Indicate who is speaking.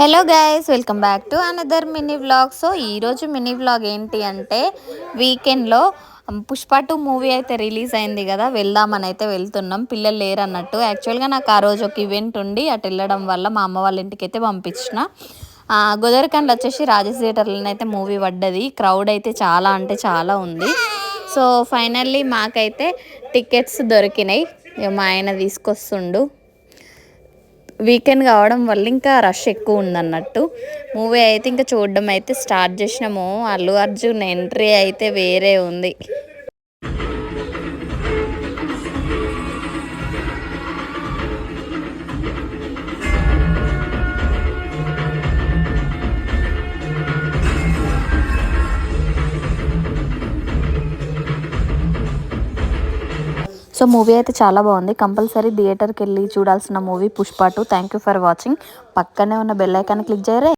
Speaker 1: Hello guys, welcome back to another mini vlog. So ఈరోజు mini vlog ఏంటి అంటే వీకెండ్లో పుష్ప 2 మూవీ అయితే రిలీజ్ అయింది కదా, వెళ్దామని అయితే వెళ్తున్నాం. పిల్లలు లేరు అన్నట్టు. యాక్చువల్గా నాకు ఆ రోజు ఒక ఈవెంట్ ఉండి అటు వెళ్ళడం వల్ల మా అమ్మ వాళ్ళ ఇంటికి అయితే పంపించిన. గోదరికండ్లో వచ్చేసి రాజేష్ థియేటర్లో అయితే మూవీ పడ్డది. క్రౌడ్ అయితే చాలా అంటే చాలా ఉంది. సో ఫైనల్లీ మాకైతే టికెట్స్ దొరికినాయి. మా ఆయన తీసుకొస్తుండు. వీకెండ్ కావడం వల్ల ఇంకా రష్ ఎక్కువ ఉందన్నట్టు. మూవీ అయితే ఇంకా చూడడం అయితే స్టార్ట్ చేసినాము. అల్లు అర్జున్ ఎంట్రీ అయితే వేరే ఉంది. సో మూవీ అయితే చాలా బాగుంది. కంపల్సరీ థియేటర్కి వెళ్ళి చూడాల్సిన movie Pushpa 2. Thank you for watching. పక్కనే ఉన్న బెల్ ఐకాన్ క్లిక్ చేయరే.